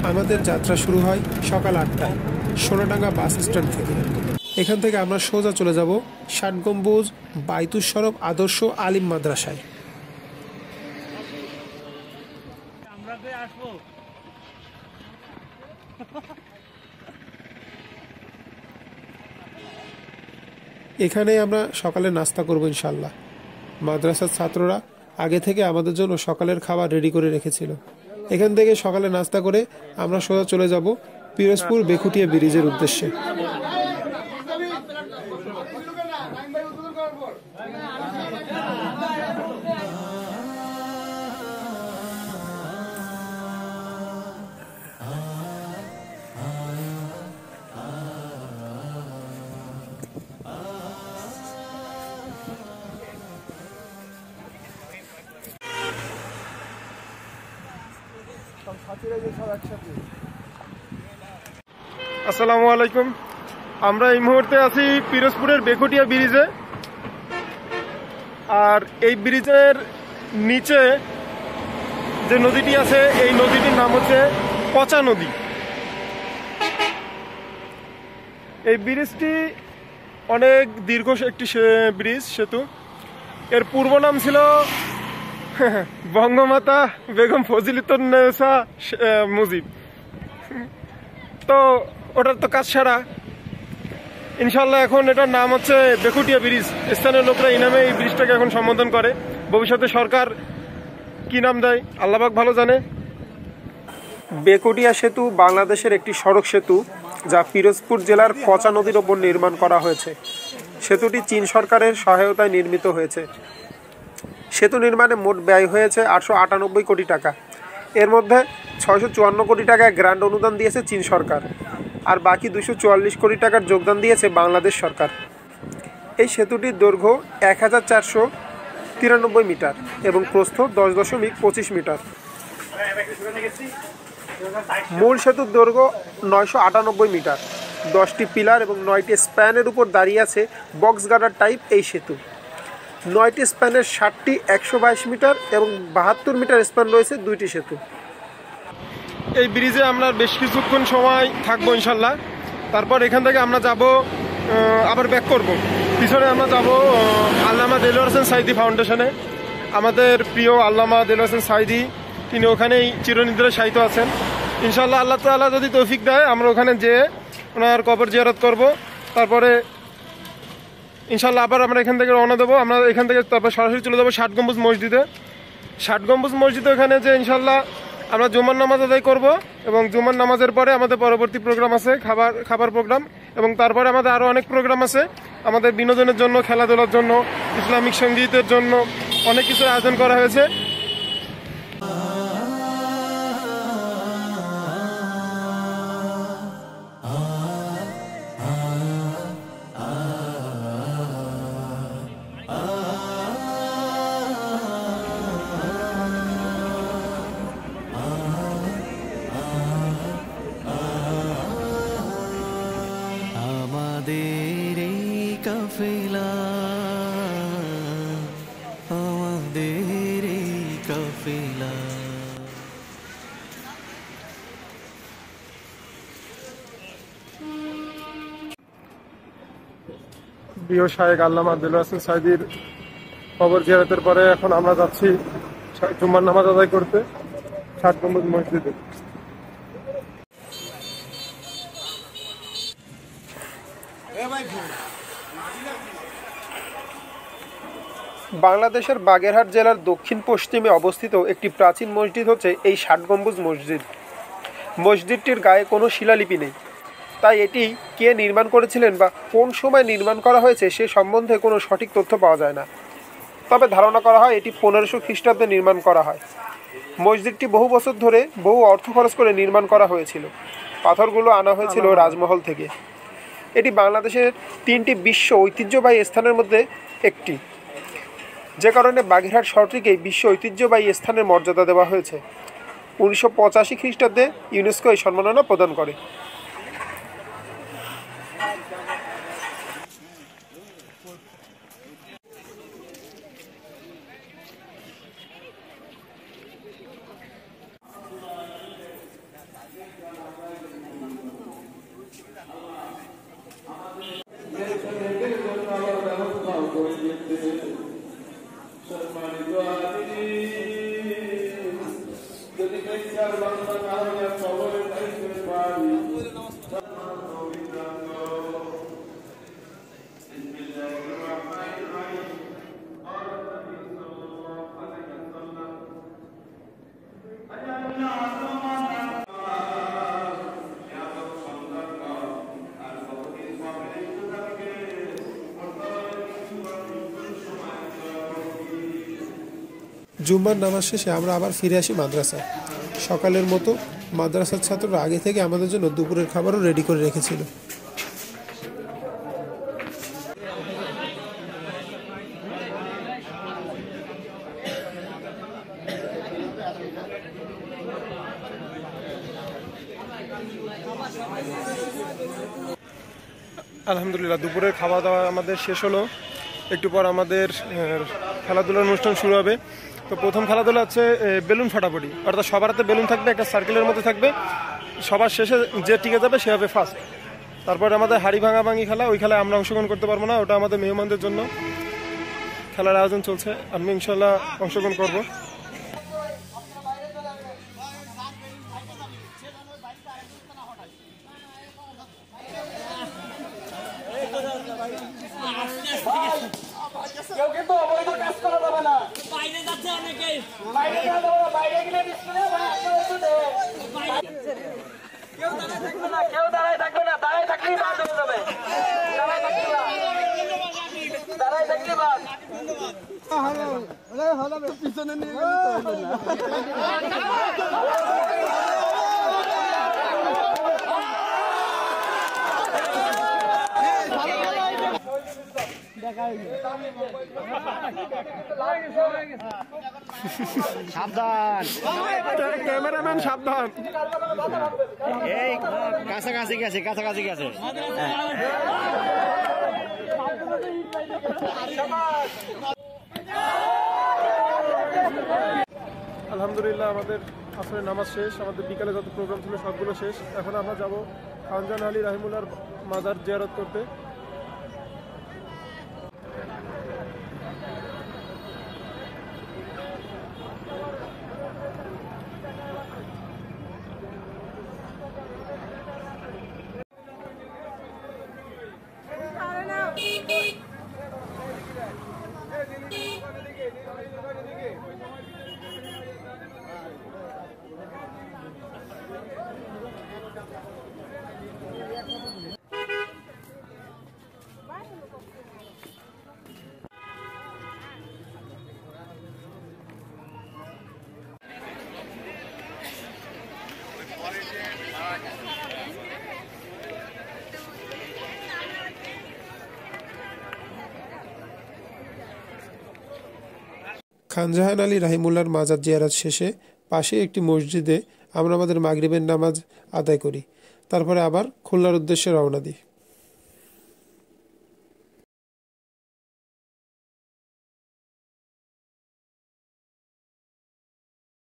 আমাদের যাত্রা শুরু হয় সকাল ৮টায় সোনাডাঙ্গা বাস স্ট্যান্ড থেকে। এখান থেকে আমরা সোজা চলে যাব ৬০ গম্বুজ বাইতুস শরফ আদর্শ আলিম মাদ্রাসায়। এখানে আমরা সকালে নাস্তা করব ইনশাল্লাহ। মাদ্রাসার ছাত্ররা আগে থেকে আমাদের জন্য সকালের খাবার রেডি করে রেখেছিল। এখান থেকে সকালে নাস্তা করে আমরা সোজা চলে যাব পিরোজপুর বেকুটিয়া ব্রিজের উদ্দেশ্যে। আসসালামু আলাইকুম। আমরা এই মুহূর্তে আছি পিরোজপুরের বেকুটিয়া ব্রিজে। আর এই ব্রিজের নিচে যে নদীটি আছে এই নদীটির নাম হচ্ছে পচা নদী। এই ব্রিজটি অনেক দীর্ঘ একটি ব্রিজ, সেতু। এর পূর্ব নাম ছিল বঙ্গমাতা বেগম ফজিলাতুন্নেসা মুজিব। তো ওটার তো কাজ ছাড়া, ইনশাল্লাহ এখন এটার নাম হচ্ছে বেকুটিয়া ব্রিজ। স্থানীয় লোকরা এই নামে এই ব্রিজটাকে এখন সম্বোধন করে। ভবিষ্যতে সরকার কি নাম দেয় আল্লাহ পাক ভালো জানে। বেকুটিয়া সেতু বাংলাদেশের একটি সড়ক সেতু, যা পিরোজপুর জেলার পচা নদীর ওপর নির্মাণ করা হয়েছে। সেতুটি চীন সরকারের সহায়তায় নির্মিত হয়েছে। সেতু নির্মাণে মোট ব্যয় হয়েছে ৮৯৮ কোটি টাকা। এর মধ্যে ৬৫৪ কোটি টাকা গ্র্যান্ট অনুদান দিয়েছে চীন সরকার, আর বাকি ২৪৪ কোটি টাকার যোগদান দিয়েছে বাংলাদেশ সরকার। এই সেতুটির দৈর্ঘ্য ১৪৯৩ মিটার এবং প্রস্থ ১০.২৫ মিটার। মূল সেতুর দৈর্ঘ্য ৯৯৮ মিটার। ১০টি পিলার এবং ৯টি স্প্যানের উপর দাঁড়িয়ে আছে বক্স গার্ডার টাইপ এই সেতু। ৯টি স্প্যানের ৬০টি ১২২ মিটার এবং ৭২ মিটার স্প্যান রয়েছে ২টি সেতু। এই ব্রিজে আমরা বেশ কিছুক্ষণ সময় থাকবো ইনশাল্লাহ। তারপর এখান থেকে আমরা যাব, আবার ব্যাক করব। পিছনে আমরা যাব আল্লামা দেলোয়ার হোসেন সাঈদী ফাউন্ডেশনে। আমাদের প্রিয় আল্লামা দেলোয়ার হোসেন সাঈদী তিনি ওখানেই চিরনিদ্রায় শায়িত আছেন। ইনশাল্লাহ আল্লাহ তাআলা যদি তৌফিক দেয় আমরা ওখানে যেয়ে ওনার কবর জিয়ারত করব। তারপরে ইনশাল্লাহ আবার আমরা এখান থেকে রওনা দেবো। আমরা এখান থেকে তারপর সরাসরি চলে যাবো ৬০ গম্বুজ মসজিদে। ৬০ গম্বুজ মসজিদে ওখানে যে ইনশাল্লাহ আমরা জুমার নামাজ আদায় করব, এবং জুমার নামাজের পরে আমাদের পরবর্তী প্রোগ্রাম আছে খাবার প্রোগ্রাম, এবং তারপরে আমাদের আরও অনেক প্রোগ্রাম আছে আমাদের বিনোদনের জন্য, খেলাধুলার জন্য, ইসলামিক সঙ্গীতের জন্য অনেক কিছু আয়োজন করা হয়েছে। আমাদের এই কাফেলা, আমাদের এই কাফেলা। প্রিয় শায়েখ আল্লামা দেলোয়ার হোসেন সাঈদীর কবর জিয়ারতের পরে এখন আমরা যাচ্ছি জুমার নামাজ আদায় করতে ৬০ গম্বুজ মসজিদে। বাংলাদেশের বাগেরহাট জেলার দক্ষিণ পশ্চিমে অবস্থিত একটি প্রাচীন মসজিদ হচ্ছে এই ৬০ গম্বুজ মসজিদ। মসজিদটির গায়ে কোনো শিলালিপি নেই, তাই এটি কে নির্মাণ করেছিলেন বা কোন সময় নির্মাণ করা হয়েছে সে সম্বন্ধে কোনো সঠিক তথ্য পাওয়া যায় না। তবে ধারণা করা হয় এটি ১৫০০ খ্রিস্টাব্দে নির্মাণ করা হয়। মসজিদটি বহু বছর ধরে বহু অর্থ খরচ করে নির্মাণ করা হয়েছিল। পাথরগুলো আনা হয়েছিল রাজমহল থেকে। এটি বাংলাদেশের ৩টি বিশ্ব ঐতিহ্যবাহী স্থানের মধ্যে একটি, যে কারণে বাগেরহাট শহরটিকে বিশ্ব ঐতিহ্যবাহী স্থানের মর্যাদা দেওয়া হয়েছে। ১৯৮৫ খ্রিস্টাব্দে ইউনেস্কো এই সম্মাননা প্রদান করে। জুম্মার নামাজ শেষে আমরা আবার ফিরে আসি মাদ্রাসায়। সকালের মতো মাদ্রাসার ছাত্ররা আগে থেকে আমাদের জন্য দুপুরের খাবারও রেডি করে রেখেছিল। আলহামদুলিল্লাহ দুপুরের খাওয়া দাওয়া আমাদের শেষ হলো। একটু পর আমাদের খেলাধুলার অনুষ্ঠান শুরু হবে। তো প্রথম খেলাধুলা হচ্ছে বেলুন ফাটাফাটি, অর্থাৎ সবার হাতে বেলুন থাকবে, একটা সার্কেলের মধ্যে থাকবে, সবার শেষে যে টিকে যাবে সে হবে ফার্স্ট। তারপরে আমাদের হাড়ি ভাঙাভাঙি খেলা, ওই খেলায় আমরা অংশগ্রহণ করতে পারবো না, ওটা আমাদের মেহমানদের জন্য খেলার আয়োজন চলছে। আমি ইনশাল্লাহ অংশগ্রহণ করবো। কেউ কিন্তু অবৈধ কাজ করা যাবে না। বাইরে যাচ্ছে অনেকে, বাইরে গেলে কেউ দাঁড়ায় থাকবে না, কেউ দাঁড়ায় থাকবে না, দাঁড়ায় থাকলেই বাদ হয়ে যাবে, দাঁড়ায় থাকলে বাদ। পিছনে নিয়ে সাবধান, ক্যামেরাম্যান সাবধান। এই কাছাকাছি গেছে, কাছাকাছি গেছে। আলহামদুলিল্লাহ আমাদের আসরের নামাজ শেষ, আমাদের বিকালে যত প্রোগ্রাম ছিল সবগুলো শেষ। এখন আমরা যাব খানজাহান আলী রাহিমুল্লাহর মাজার জিয়ারত করতে। খানজাহান আলী রাহিমুল্লাহর মাজার জিয়ারত শেষে পাশে একটি মসজিদে আমরা আমাদের মাগরিবের নামাজ আদায় করি। তারপরে আবার খুলনার উদ্দেশ্যে রওনা দিই।